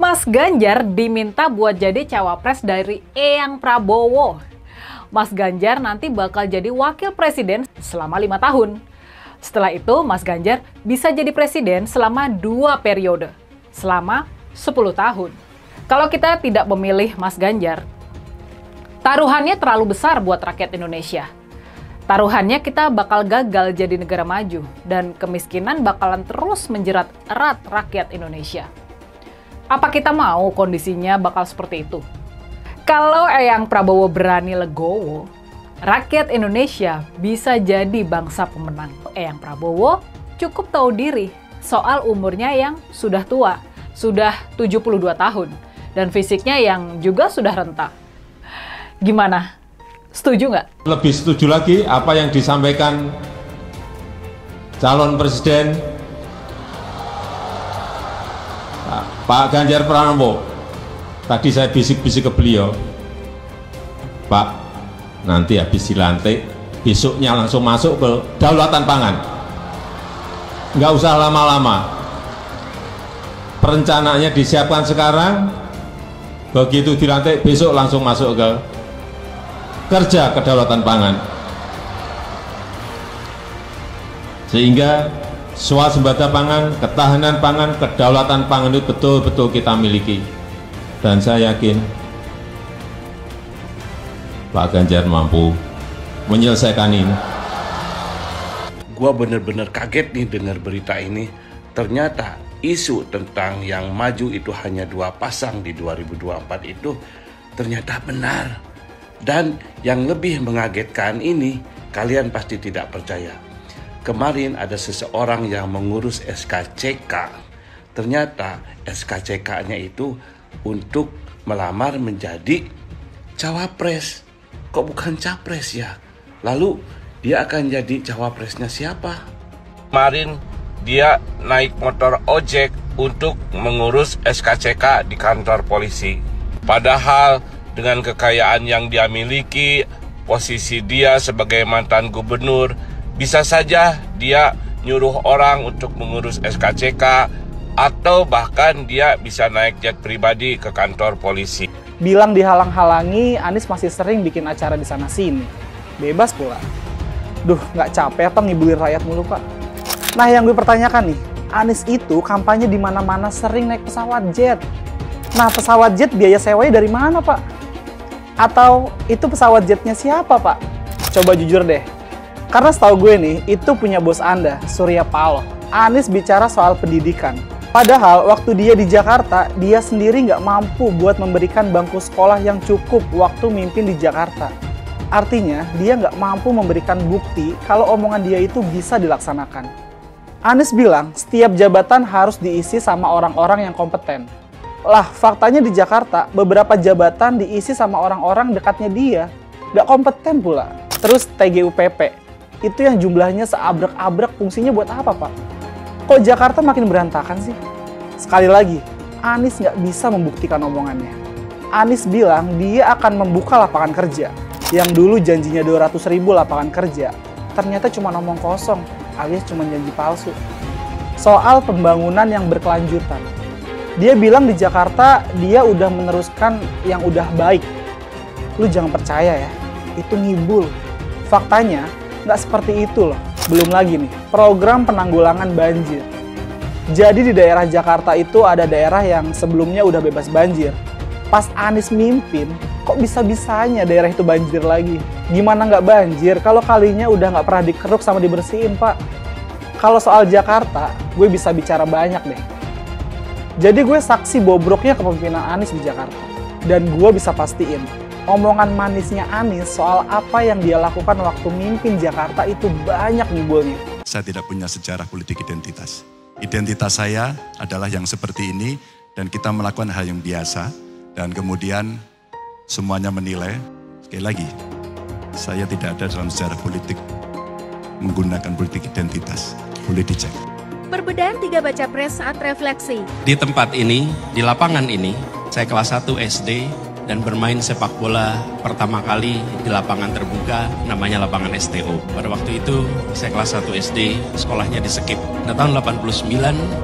Mas Ganjar diminta buat jadi cawapres dari Eyang Prabowo. Mas Ganjar nanti bakal jadi wakil presiden selama 5 tahun. Setelah itu, Mas Ganjar bisa jadi presiden selama 2 periode, selama 10 tahun. Kalau kita tidak memilih Mas Ganjar, taruhannya terlalu besar buat rakyat Indonesia. Taruhannya kita bakal gagal jadi negara maju, dan kemiskinan bakalan terus menjerat erat rakyat Indonesia. Apa kita mau kondisinya bakal seperti itu? Kalau Eyang Prabowo berani legowo, rakyat Indonesia bisa jadi bangsa pemenang. Eyang Prabowo cukup tahu diri soal umurnya yang sudah tua, sudah 72 tahun, dan fisiknya yang juga sudah renta. Gimana? Setuju nggak? Lebih setuju lagi apa yang disampaikan calon presiden Pak Ganjar Pranowo. Tadi saya bisik-bisik ke beliau, Pak, nanti habis dilantik, besoknya langsung masuk ke daulatan pangan. Nggak usah lama-lama. Perencanaannya disiapkan sekarang, begitu dilantik besok langsung masuk ke kerja kedaulatan pangan. Sehingga swasembada pangan, ketahanan pangan, kedaulatan pangan itu betul-betul kita miliki. Dan saya yakin Pak Ganjar mampu menyelesaikan ini. Gua bener-bener kaget nih dengar berita ini. Ternyata isu tentang yang maju itu hanya 2 pasang di 2024 itu ternyata benar. Dan yang lebih mengagetkan ini, kalian pasti tidak percaya. Kemarin ada seseorang yang mengurus SKCK. Ternyata SKCK-nya itu untuk melamar menjadi cawapres. Kok bukan capres ya? Lalu dia akan jadi cawapresnya siapa? Kemarin dia naik motor ojek untuk mengurus SKCK di kantor polisi. Padahal dengan kekayaan yang dia miliki, posisi dia sebagai mantan gubernur, bisa saja dia nyuruh orang untuk mengurus SKCK, atau bahkan dia bisa naik jet pribadi ke kantor polisi. Bilang dihalang-halangi, Anies masih sering bikin acara di sana-sini. Bebas pula. Duh, nggak capek apa ngibulin rakyat mulu, Pak? Nah, yang gue pertanyakan nih, Anies itu kampanye di mana-mana sering naik pesawat jet. Nah, pesawat jet biaya sewanya dari mana, Pak? Atau itu pesawat jetnya siapa, Pak? Coba jujur deh. Karena setahu gue nih, itu punya bos Anda, Surya Paloh. Anies bicara soal pendidikan. Padahal waktu dia di Jakarta, dia sendiri nggak mampu buat memberikan bangku sekolah yang cukup waktu mimpin di Jakarta. Artinya, dia nggak mampu memberikan bukti kalau omongan dia itu bisa dilaksanakan. Anies bilang, setiap jabatan harus diisi sama orang-orang yang kompeten. Lah, faktanya di Jakarta, beberapa jabatan diisi sama orang-orang dekatnya dia. Nggak kompeten pula. Terus TGUPP, itu yang jumlahnya seabrek-abrek, fungsinya buat apa, Pak? Kok Jakarta makin berantakan sih? Sekali lagi, Anies nggak bisa membuktikan omongannya. Anies bilang dia akan membuka lapangan kerja. Yang dulu janjinya 200.000 lapangan kerja, ternyata cuma omong kosong, alias cuma janji palsu. Soal pembangunan yang berkelanjutan. Dia bilang di Jakarta dia udah meneruskan yang udah baik. Lu jangan percaya ya, itu ngibul. Faktanya nggak seperti itu loh. Belum lagi nih, program penanggulangan banjir. Jadi di daerah Jakarta itu ada daerah yang sebelumnya udah bebas banjir. Pas Anies mimpin, kok bisa-bisanya daerah itu banjir lagi? Gimana nggak banjir kalau kalinya udah nggak pernah dikeruk sama dibersihin, Pak? Kalau soal Jakarta, gue bisa bicara banyak deh. Jadi gue saksi bobroknya kepemimpinan Anies di Jakarta. Dan gue bisa pastiin, omongan manisnya Anies soal apa yang dia lakukan waktu mimpin Jakarta itu banyak ngibulnya. Saya tidak punya sejarah politik identitas. Identitas saya adalah yang seperti ini, dan kita melakukan hal yang biasa, dan kemudian semuanya menilai. Sekali lagi, saya tidak ada dalam sejarah politik menggunakan politik identitas. Boleh dicek. Perbedaan 3 baca pres saat refleksi. Di tempat ini, di lapangan ini, saya kelas 1 SD, dan bermain sepak bola pertama kali di lapangan terbuka namanya lapangan STO. Pada waktu itu saya kelas 1 SD, sekolahnya di Sekip. Nah, tahun 89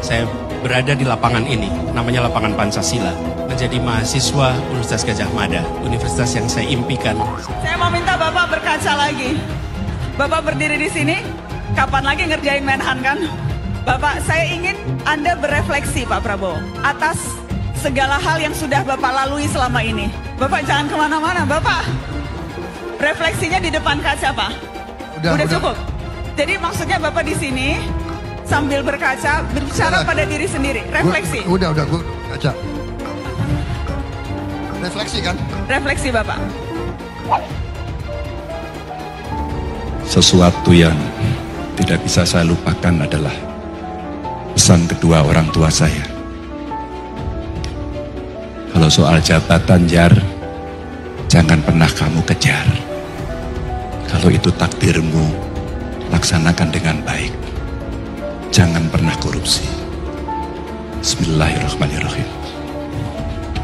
saya berada di lapangan ini, namanya lapangan Pancasila. Menjadi mahasiswa Universitas Gadjah Mada, universitas yang saya impikan. Saya mau minta Bapak berkaca lagi. Bapak berdiri di sini, kapan lagi ngerjain Menhan kan? Bapak, saya ingin Anda berefleksi Pak Prabowo atas segala hal yang sudah Bapak lalui selama ini. Bapak jangan kemana-mana, Bapak. Refleksinya di depan kaca, Pak. Udah cukup. Jadi maksudnya Bapak di sini sambil berkaca, berbicara pada diri sendiri. Refleksi. Udah, gue kaca. Refleksi kan? Refleksi, Bapak. Sesuatu yang tidak bisa saya lupakan adalah pesan kedua orang tua saya. Kalau soal jabatan, Jar, jangan pernah kamu kejar. Kalau itu takdirmu, laksanakan dengan baik. Jangan pernah korupsi. Bismillahirrahmanirrahim.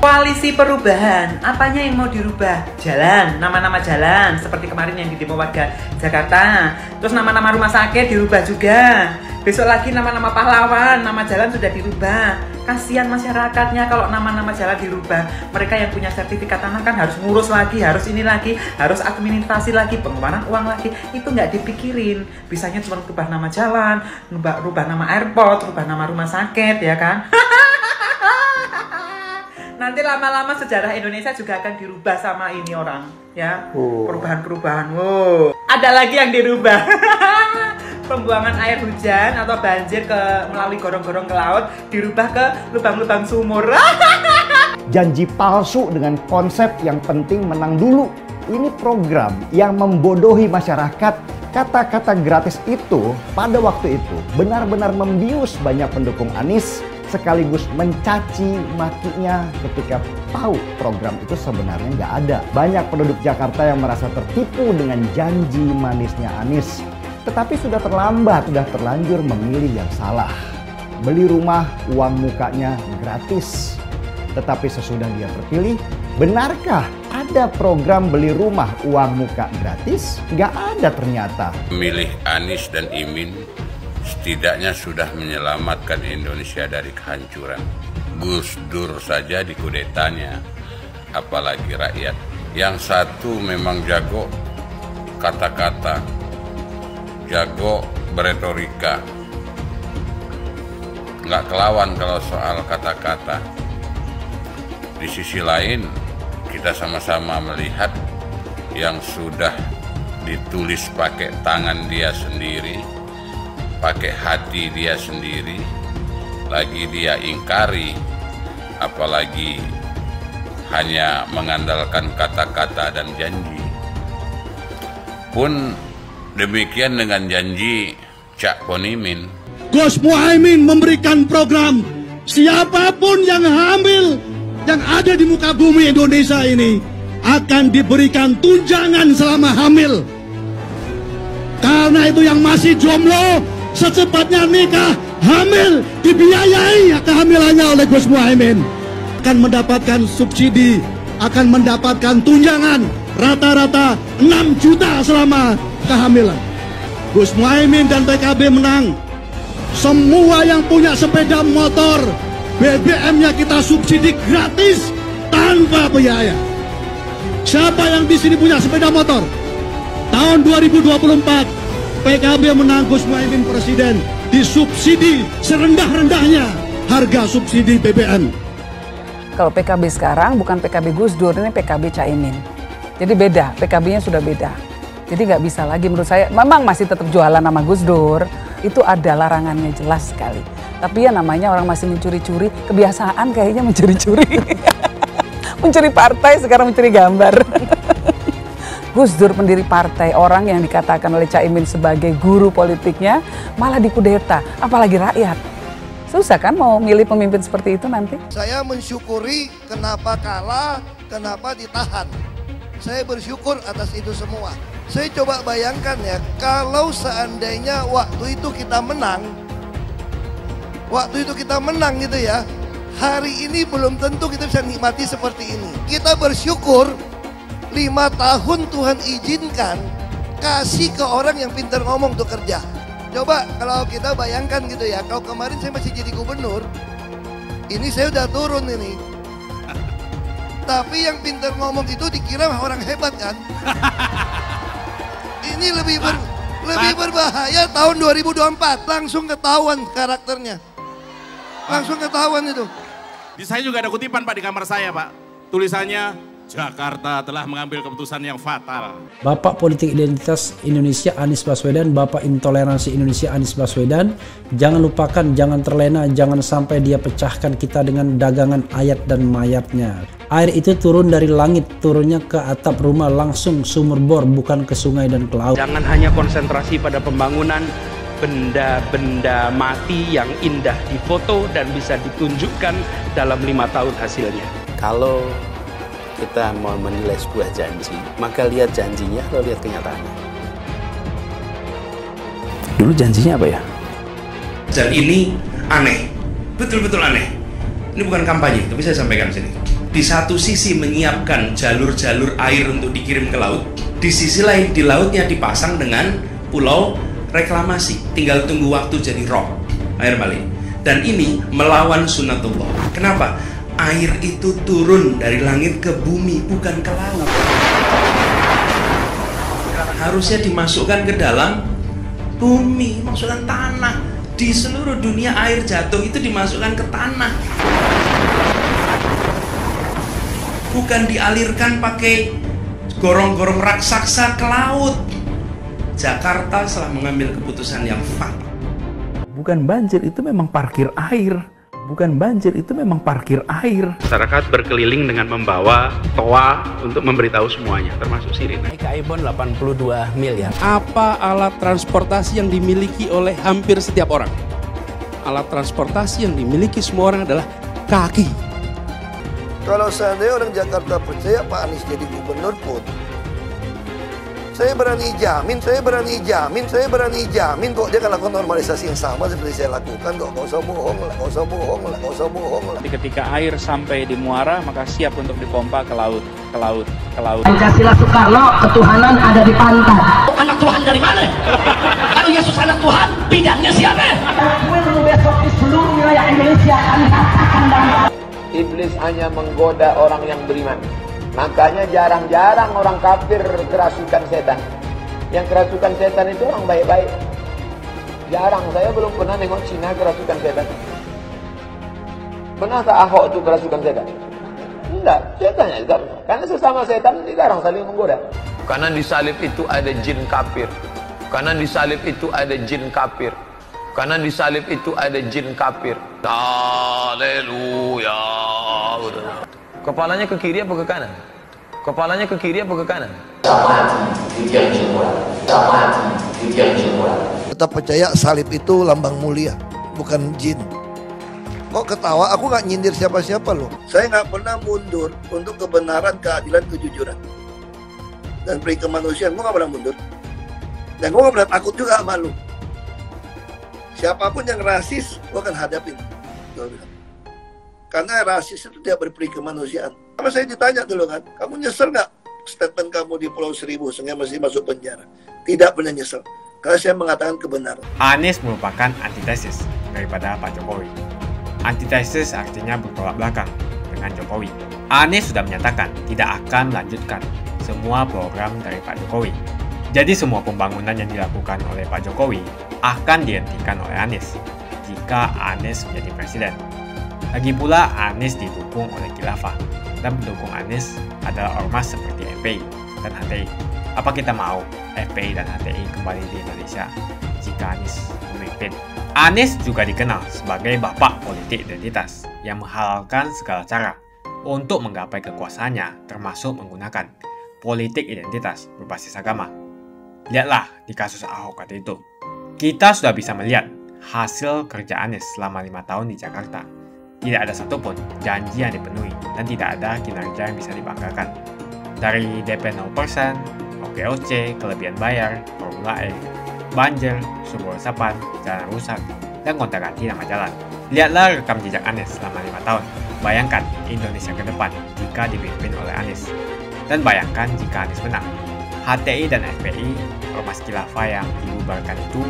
Koalisi perubahan, apanya yang mau dirubah? Jalan, nama-nama jalan, seperti kemarin yang di demo warga Jakarta. Terus nama-nama rumah sakit dirubah juga. Besok lagi nama-nama pahlawan, nama jalan sudah dirubah. Kasihan masyarakatnya kalau nama-nama jalan dirubah. Mereka yang punya sertifikat tanah kan harus ngurus lagi, harus ini lagi, harus administrasi lagi, pengeluaran uang lagi. Itu nggak dipikirin. Bisanya cuma rubah nama jalan, rubah nama airport, rubah nama rumah sakit, ya kan? Nanti lama-lama sejarah Indonesia juga akan dirubah sama ini orang, ya. Perubahan-perubahan. Wow. Ada lagi yang dirubah. Pembuangan air hujan atau banjir melalui gorong-gorong ke laut dirubah ke lubang-lubang sumur. Janji palsu dengan konsep yang penting menang dulu. Ini program yang membodohi masyarakat. Kata-kata gratis itu pada waktu itu benar-benar membius banyak pendukung Anies, sekaligus mencaci makinya ketika tahu program itu sebenarnya nggak ada. Banyak penduduk Jakarta yang merasa tertipu dengan janji manisnya Anies. Tetapi sudah terlambat, sudah terlanjur memilih yang salah. Beli rumah, uang mukanya gratis. Tetapi sesudah dia terpilih, benarkah ada program beli rumah, uang muka gratis? Nggak ada ternyata. Memilih Anies dan Imin setidaknya sudah menyelamatkan Indonesia dari kehancuran. Gus Dur saja dikudetanya, apalagi rakyat. Yang satu memang jago kata-kata, jago beretorika, nggak kelawan kalau soal kata-kata. Di sisi lain, kita sama-sama melihat yang sudah ditulis pakai tangan dia sendiri, pakai hati dia sendiri, lagi dia ingkari, apalagi hanya mengandalkan kata-kata dan janji. Pun demikian dengan janji Cak Ponimin. Gus Muhaimin memberikan program siapapun yang hamil yang ada di muka bumi Indonesia ini akan diberikan tunjangan selama hamil. Karena itu yang masih jomblo secepatnya nikah, hamil, dibiayai kehamilannya oleh Gus Muhaimin. Akan mendapatkan subsidi, akan mendapatkan tunjangan rata-rata 6 juta selama kehamilan. Gus Muhaimin dan PKB menang. Semua yang punya sepeda motor, BBM-nya kita subsidi gratis tanpa biaya. Siapa yang di sini punya sepeda motor? Tahun 2024 PKB menang, Gus Muhaimin presiden, disubsidi serendah-rendahnya harga subsidi BBM. Kalau PKB sekarang bukan PKB Gus Dur, ini PKB Caimin. Jadi beda, PKB-nya sudah beda. Jadi nggak bisa lagi menurut saya, memang masih tetap jualan nama Gus Dur, itu ada larangannya jelas sekali. Tapi ya namanya orang masih mencuri-curi, kebiasaan kayaknya mencuri-curi. Mencuri partai, sekarang mencuri gambar. Gus Dur pendiri partai, orang yang dikatakan oleh Caimin sebagai guru politiknya, malah dikudeta, apalagi rakyat. Susah kan mau milih pemimpin seperti itu nanti? Saya mensyukuri kenapa kalah, kenapa ditahan. Saya bersyukur atas itu semua. Saya coba bayangkan ya, kalau seandainya waktu itu kita menang gitu ya, Hari ini belum tentu kita bisa nikmati seperti ini. Kita bersyukur 5 tahun Tuhan izinkan kasih ke orang yang pintar ngomong untuk kerja. Coba kalau kita bayangkan gitu ya, kalau kemarin saya masih jadi gubernur, ini saya udah turun ini. Tapi yang pintar ngomong itu dikira orang hebat kan? Ini lebih berbahaya tahun 2024, langsung ketahuan karakternya. Langsung ketahuan itu. Di saya juga ada kutipan Pak di kamar saya Pak. Tulisannya, Jakarta telah mengambil keputusan yang fatal. Bapak Politik Identitas Indonesia Anies Baswedan, Bapak Intoleransi Indonesia Anies Baswedan. Jangan lupakan, jangan terlena, jangan sampai dia pecahkan kita dengan dagangan ayat dan mayatnya. Air itu turun dari langit, turunnya ke atap rumah langsung sumur bor, bukan ke sungai dan ke laut. Jangan hanya konsentrasi pada pembangunan benda-benda mati yang indah difoto dan bisa ditunjukkan dalam 5 tahun hasilnya. Kalau kita mau menilai sebuah janji, maka lihat janjinya atau lihat kenyataannya. Dulu janjinya apa ya? Dan ini aneh, betul-betul aneh. Ini bukan kampanye, tapi saya sampaikan sini. Di satu sisi menyiapkan jalur-jalur air untuk dikirim ke laut, di sisi lain di lautnya dipasang dengan pulau reklamasi, tinggal tunggu waktu jadi rob, air balik. Dan ini melawan sunatullah. Kenapa? Air itu turun dari langit ke bumi, bukan ke laut. Harusnya dimasukkan ke dalam bumi, masukkan tanah. Di seluruh dunia air jatuh itu dimasukkan ke tanah. Bukan dialirkan pakai gorong-gorong raksasa ke laut. Jakarta telah mengambil keputusan yang fatal. Bukan banjir, itu memang parkir air. Bukan banjir, itu memang parkir air. Masyarakat berkeliling dengan membawa toa untuk memberitahu semuanya, termasuk sirine. Ibon 82 miliar. Apa alat transportasi yang dimiliki oleh hampir setiap orang? Alat transportasi yang dimiliki semua orang adalah kaki. Kalau seandainya orang Jakarta percaya Pak Anies jadi gubernur pun, saya berani jamin kok dia akan lakukan normalisasi yang sama seperti saya lakukan kok. Gak usah bohong lah. Ketika air sampai di muara, maka siap untuk dipompa ke laut. Pancasila Soekarno, ketuhanan ada di pantai. Anak Tuhan dari mana? Kalau Yesus anak Tuhan, bidangnya siapa? Besok di seluruh wilayah Indonesia kami katakan dan Iblis hanya menggoda orang yang beriman. Makanya jarang-jarang orang kafir kerasukan setan. Yang kerasukan setan itu orang baik-baik. Jarang, saya belum pernah nengok Cina kerasukan setan. Pernah tak Ahok itu kerasukan setan? Enggak, setannya juga. Karena sesama setan jarang saling menggoda. Karena di salib itu ada jin kafir. Karena di salib itu ada jin kafir. Karena di salib itu ada jin kafir. Haleluya. Kepalanya ke kiri apa ke kanan? Kepalanya ke kiri apa ke kanan? Tetap percaya salib itu lambang mulia, bukan jin. Kok ketawa? Aku nggak nyindir siapa-siapa loh. Saya nggak pernah mundur untuk kebenaran, keadilan, kejujuran. Dan peri kemanusiaan, gue nggak pernah mundur. Dan gue nggak pernah takut juga sama lu. Siapapun yang rasis, gue akan hadapin. Karena rasis itu tidak berperi kemanusiaan. Sama saya ditanya dulu kan, kamu nyesel nggak statement kamu di Pulau Seribu sehingga masih masuk penjara? Tidak pernah nyesel, karena saya mengatakan kebenaran. Anies merupakan antitesis daripada Pak Jokowi. Antitesis artinya bertolak belakang dengan Jokowi. Anies sudah menyatakan tidak akan melanjutkan semua program dari Pak Jokowi. Jadi semua pembangunan yang dilakukan oleh Pak Jokowi akan dihentikan oleh Anies jika Anies menjadi presiden. Lagi pula Anies didukung oleh khilafah dan pendukung Anies adalah ormas seperti FPI dan HTI. Apa kita mau FPI dan HTI kembali di Indonesia jika Anies memimpin? Anies juga dikenal sebagai bapak politik identitas yang menghalalkan segala cara untuk menggapai kekuasaannya, termasuk menggunakan politik identitas berbasis agama. Lihatlah di kasus Ahok waktu itu. Kita sudah bisa melihat hasil kerja Anies selama 5 tahun di Jakarta. Tidak ada satupun janji yang dipenuhi dan tidak ada kinerja yang bisa dibanggakan. Dari DP 0%, OKOC, kelebihan bayar, Formula E, banjir, sumber resapan, jalan rusak, dan gonta-ganti nama jalan. Lihatlah rekam jejak Anies selama 5 tahun. Bayangkan Indonesia ke depan jika dipimpin oleh Anies. Dan bayangkan jika Anies menang. HTI dan FPI, Ormas Khilafah yang dibubarkan itu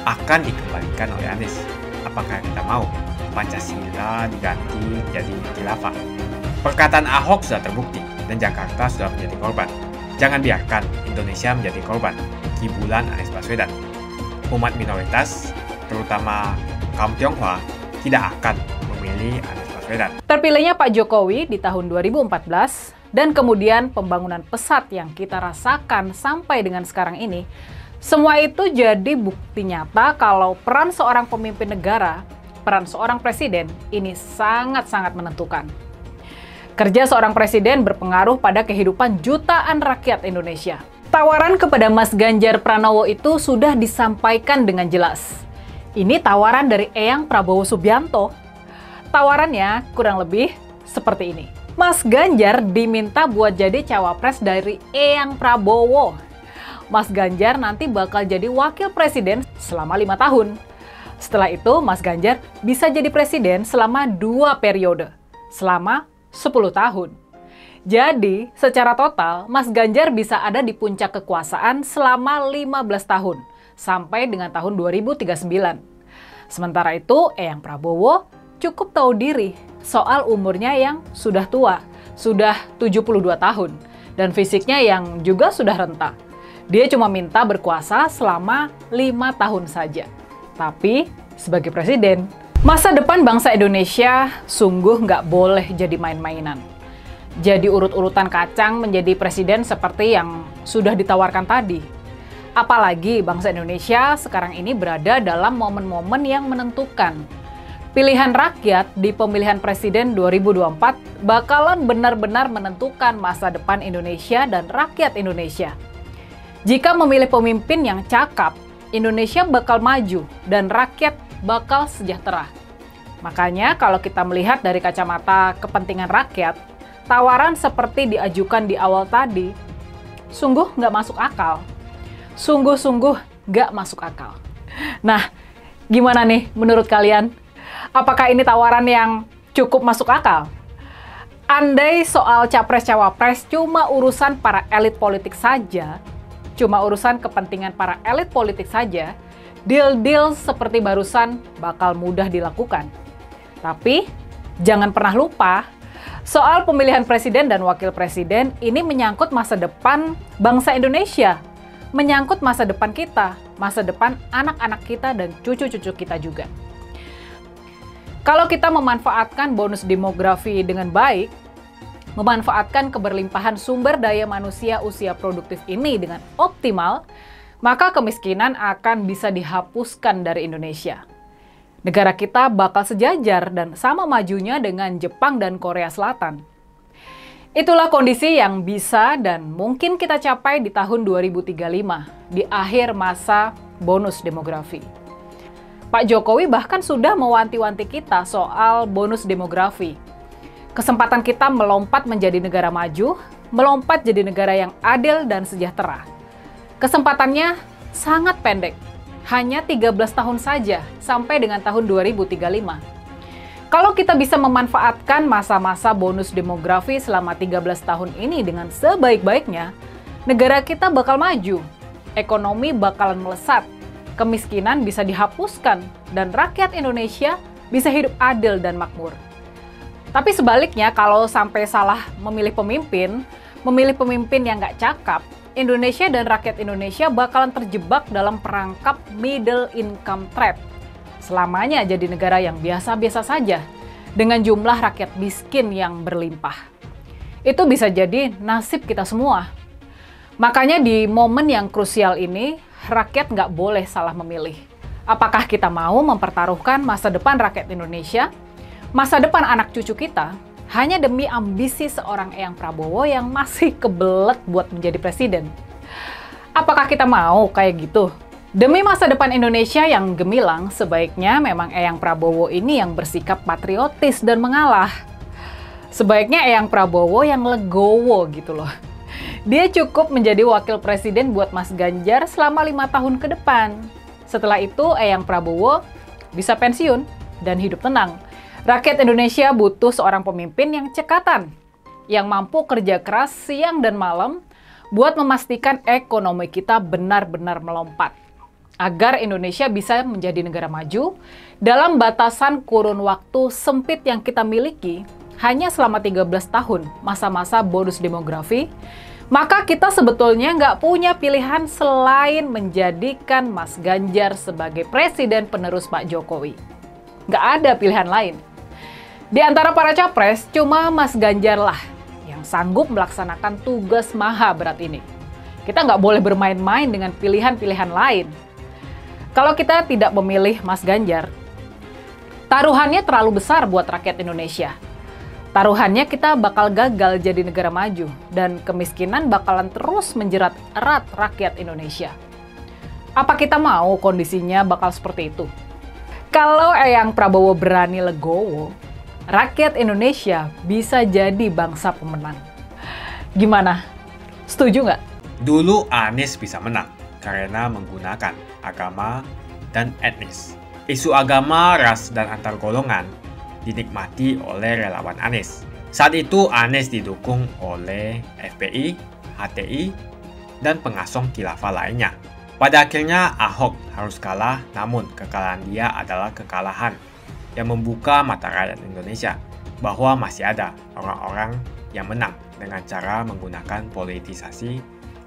akan dikembalikan oleh Anies. Apakah kita mau Pancasila diganti jadi Khilafah? Perkataan Ahok sudah terbukti dan Jakarta sudah menjadi korban. Jangan biarkan Indonesia menjadi korban kibulan Anies Baswedan. Umat minoritas, terutama kaum Tionghoa, tidak akan memilih Anies Baswedan. Terpilihnya Pak Jokowi di tahun 2014 dan kemudian pembangunan pesat yang kita rasakan sampai dengan sekarang ini, semua itu jadi bukti nyata kalau peran seorang pemimpin negara, peran seorang presiden ini sangat-sangat menentukan. Kerja seorang presiden berpengaruh pada kehidupan jutaan rakyat Indonesia. Tawaran kepada Mas Ganjar Pranowo itu sudah disampaikan dengan jelas. Ini tawaran dari Eyang Prabowo Subianto. Tawarannya kurang lebih seperti ini. Mas Ganjar diminta buat jadi cawapres dari Eyang Prabowo. Mas Ganjar nanti bakal jadi wakil presiden selama 5 tahun. Setelah itu, Mas Ganjar bisa jadi presiden selama 2 periode, selama 10 tahun. Jadi, secara total, Mas Ganjar bisa ada di puncak kekuasaan selama 15 tahun, sampai dengan tahun 2039. Sementara itu, Eyang Prabowo cukup tahu diri soal umurnya yang sudah tua, sudah 72 tahun, dan fisiknya yang juga sudah renta. Dia cuma minta berkuasa selama 5 tahun saja. Tapi, sebagai presiden, masa depan bangsa Indonesia sungguh nggak boleh jadi main-mainan. Jadi urut-urutan kacang menjadi presiden seperti yang sudah ditawarkan tadi. Apalagi bangsa Indonesia sekarang ini berada dalam momen-momen yang menentukan. Pilihan rakyat di pemilihan presiden 2024 bakalan benar-benar menentukan masa depan Indonesia dan rakyat Indonesia. Jika memilih pemimpin yang cakap, Indonesia bakal maju dan rakyat bakal sejahtera. Makanya kalau kita melihat dari kacamata kepentingan rakyat, tawaran seperti diajukan di awal tadi, sungguh nggak masuk akal. Sungguh-sungguh nggak masuk akal. Nah, gimana nih menurut kalian? Apakah ini tawaran yang cukup masuk akal? Andai soal capres-cawapres cuma urusan para elit politik saja, cuma urusan kepentingan para elit politik saja, deal-deal seperti barusan bakal mudah dilakukan. Tapi, jangan pernah lupa, soal pemilihan presiden dan wakil presiden ini menyangkut masa depan bangsa Indonesia, menyangkut masa depan kita, masa depan anak-anak kita dan cucu-cucu kita juga. Kalau kita memanfaatkan bonus demografi dengan baik, memanfaatkan keberlimpahan sumber daya manusia usia produktif ini dengan optimal, maka kemiskinan akan bisa dihapuskan dari Indonesia. Negara kita bakal sejajar dan sama majunya dengan Jepang dan Korea Selatan. Itulah kondisi yang bisa dan mungkin kita capai di tahun 2035, di akhir masa bonus demografi. Pak Jokowi bahkan sudah mewanti-wanti kita soal bonus demografi. Kesempatan kita melompat menjadi negara maju, melompat jadi negara yang adil dan sejahtera. Kesempatannya sangat pendek, hanya 13 tahun saja sampai dengan tahun 2035. Kalau kita bisa memanfaatkan masa-masa bonus demografi selama 13 tahun ini dengan sebaik-baiknya, negara kita bakal maju, ekonomi bakalan melesat, kemiskinan bisa dihapuskan, dan rakyat Indonesia bisa hidup adil dan makmur. Tapi sebaliknya, kalau sampai salah memilih pemimpin yang nggak cakap, Indonesia dan rakyat Indonesia bakalan terjebak dalam perangkap middle income trap. Selamanya jadi negara yang biasa-biasa saja, dengan jumlah rakyat miskin yang berlimpah. Itu bisa jadi nasib kita semua. Makanya di momen yang krusial ini, rakyat nggak boleh salah memilih. Apakah kita mau mempertaruhkan masa depan rakyat Indonesia, masa depan anak cucu kita, hanya demi ambisi seorang Eyang Prabowo yang masih kebelet buat menjadi presiden? Apakah kita mau kayak gitu? Demi masa depan Indonesia yang gemilang, sebaiknya memang Eyang Prabowo ini yang bersikap patriotis dan mengalah. Sebaiknya Eyang Prabowo yang legowo gitu loh. Dia cukup menjadi wakil presiden buat Mas Ganjar selama 5 tahun ke depan. Setelah itu Eyang Prabowo bisa pensiun dan hidup tenang. Rakyat Indonesia butuh seorang pemimpin yang cekatan, yang mampu kerja keras siang dan malam buat memastikan ekonomi kita benar-benar melompat. Agar Indonesia bisa menjadi negara maju dalam batasan kurun waktu sempit yang kita miliki hanya selama 13 tahun masa-masa bonus demografi, maka kita sebetulnya nggak punya pilihan selain menjadikan Mas Ganjar sebagai presiden penerus Pak Jokowi. Nggak ada pilihan lain. Di antara para capres, cuma Mas Ganjar lah yang sanggup melaksanakan tugas maha berat ini. Kita nggak boleh bermain-main dengan pilihan-pilihan lain. Kalau kita tidak memilih Mas Ganjar, taruhannya terlalu besar buat rakyat Indonesia. Taruhannya kita bakal gagal jadi negara maju dan kemiskinan bakalan terus menjerat erat rakyat Indonesia. Apa kita mau kondisinya bakal seperti itu? Kalau Eyang Prabowo berani legowo, rakyat Indonesia bisa jadi bangsa pemenang. Gimana? Setuju nggak? Dulu Anies bisa menang karena menggunakan agama dan etnis. Isu agama, ras, dan antar golongan dinikmati oleh relawan Anies. Saat itu Anies didukung oleh FPI, HTI, dan pengasong khilafah lainnya. Pada akhirnya Ahok harus kalah, namun kekalahan dia adalah kekalahan yang membuka mata rakyat Indonesia bahwa masih ada orang-orang yang menang dengan cara menggunakan politisasi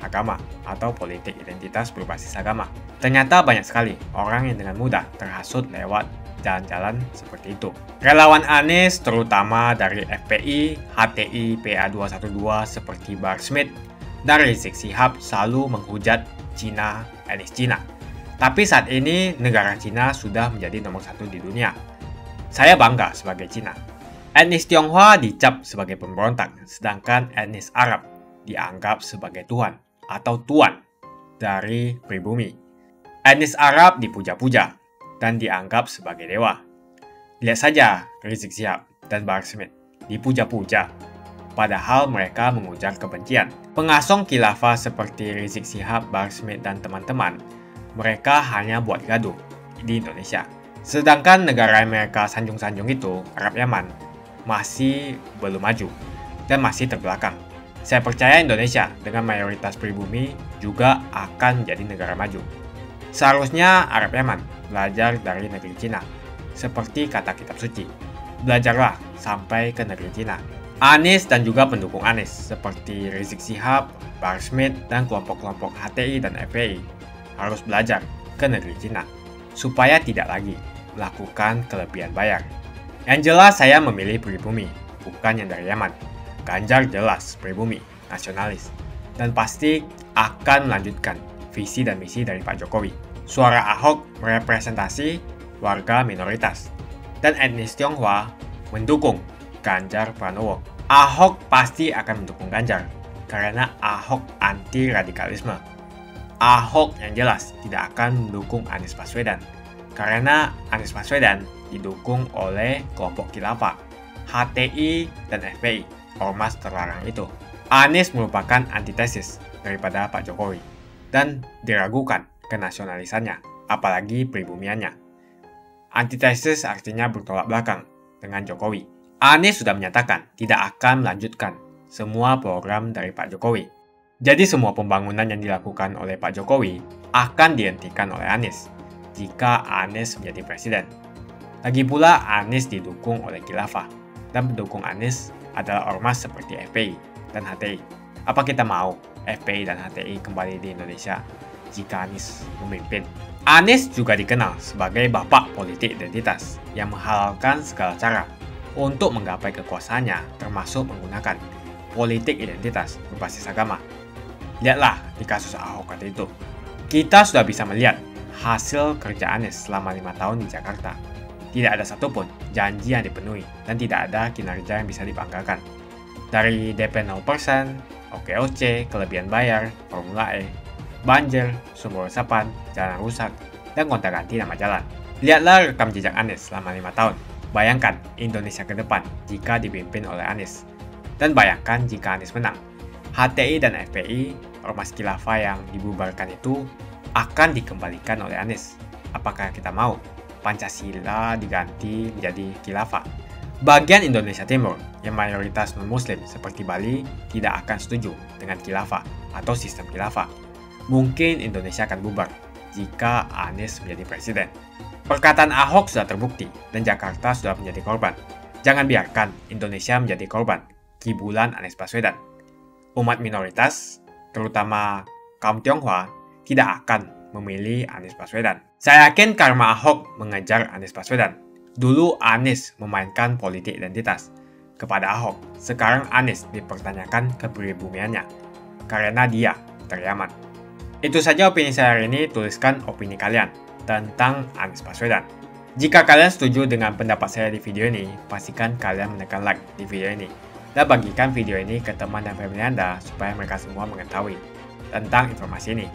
agama atau politik identitas berbasis agama. Ternyata banyak sekali orang yang dengan mudah terhasut lewat jalan-jalan seperti itu. Relawan Anies terutama dari FPI, HTI, PA212 seperti Bahar Smith dan Rizik Syihab selalu menghujat Cina, etnis Cina. Tapi saat ini negara Cina sudah menjadi nomor 1 di dunia. Saya bangga sebagai Cina. Etnis Tionghoa dicap sebagai pemberontak, sedangkan etnis Arab dianggap sebagai Tuhan atau tuan dari pribumi. Etnis Arab dipuja-puja dan dianggap sebagai dewa. Lihat saja Rizik Syihab dan Bahar Smith dipuja-puja, padahal mereka mengujar kebencian. Pengasong khilafah seperti Rizik Syihab, Bahar Smith, dan teman-teman, mereka hanya buat gaduh di Indonesia. Sedangkan negara yang mereka sanjung-sanjung itu, Arab Yaman, masih belum maju dan masih terbelakang. Saya percaya Indonesia dengan mayoritas pribumi juga akan menjadi negara maju. Seharusnya Arab Yaman belajar dari negeri Cina. Seperti kata kitab suci, belajarlah sampai ke negeri Cina. Anies dan juga pendukung Anies seperti Rizik Syihab, Bahar Smith, dan kelompok-kelompok HTI dan FPI harus belajar ke negeri Cina supaya tidak lagi melakukan kelebihan bayar. Yang jelas saya memilih pribumi, bukan yang dari Yaman. Ganjar jelas pribumi, nasionalis, dan pasti akan melanjutkan visi dan misi dari Pak Jokowi. Suara Ahok merepresentasi warga minoritas, dan etnis Tionghoa mendukung Ganjar Pranowo. Ahok pasti akan mendukung Ganjar, karena Ahok anti radikalisme. Ahok yang jelas tidak akan mendukung Anies Baswedan, karena Anies Baswedan didukung oleh kelompok khilafah, HTI, dan FPI. Ormas terlarang itu. Anies merupakan antitesis daripada Pak Jokowi dan diragukan kenasionalisannya, apalagi pribumiannya. Antitesis artinya bertolak belakang dengan Jokowi. Anies sudah menyatakan tidak akan melanjutkan semua program dari Pak Jokowi. Jadi semua pembangunan yang dilakukan oleh Pak Jokowi akan dihentikan oleh Anies jika Anies menjadi presiden. Lagi pula Anies didukung oleh khilafah dan pendukung Anies adalah ormas seperti FPI dan HTI. Apa kita mau FPI dan HTI kembali di Indonesia jika Anies memimpin? Anies juga dikenal sebagai bapak politik identitas yang menghalalkan segala cara untuk menggapai kekuasaannya, termasuk menggunakan politik identitas berbasis agama. Lihatlah di kasus Ahok kali itu. Kita sudah bisa melihat hasil kerja Anies selama 5 tahun di Jakarta. Tidak ada satupun janji yang dipenuhi dan tidak ada kinerja yang bisa dibanggakan. Dari DP 0%, OKOC, kelebihan bayar, Formula E, banjir, sumber resapan, jalan rusak, dan gonta-ganti nama jalan. Lihatlah rekam jejak Anies selama 5 tahun. Bayangkan Indonesia ke depan jika dipimpin oleh Anies. Dan bayangkan jika Anies menang. HTI dan FPI, ormas khilafah yang dibubarkan itu, akan dikembalikan oleh Anies. Apakah kita mau? Pancasila diganti menjadi khilafah. Bagian Indonesia Timur yang mayoritas non-muslim seperti Bali tidak akan setuju dengan khilafah atau sistem khilafah. Mungkin Indonesia akan bubar jika Anies menjadi presiden. Perkataan Ahok sudah terbukti dan Jakarta sudah menjadi korban. Jangan biarkan Indonesia menjadi korban kibulan Anies Baswedan. Umat minoritas, terutama kaum Tionghoa, tidak akan memilih Anies Baswedan. Saya yakin karma Ahok mengejar Anies Baswedan. Dulu Anies memainkan politik identitas kepada Ahok. Sekarang Anies dipertanyakan kepribumiannya karena dia teriaman. Itu saja opini saya hari ini. Tuliskan opini kalian tentang Anies Baswedan. Jika kalian setuju dengan pendapat saya di video ini, pastikan kalian menekan like di video ini dan bagikan video ini ke teman dan family Anda supaya mereka semua mengetahui tentang informasi ini.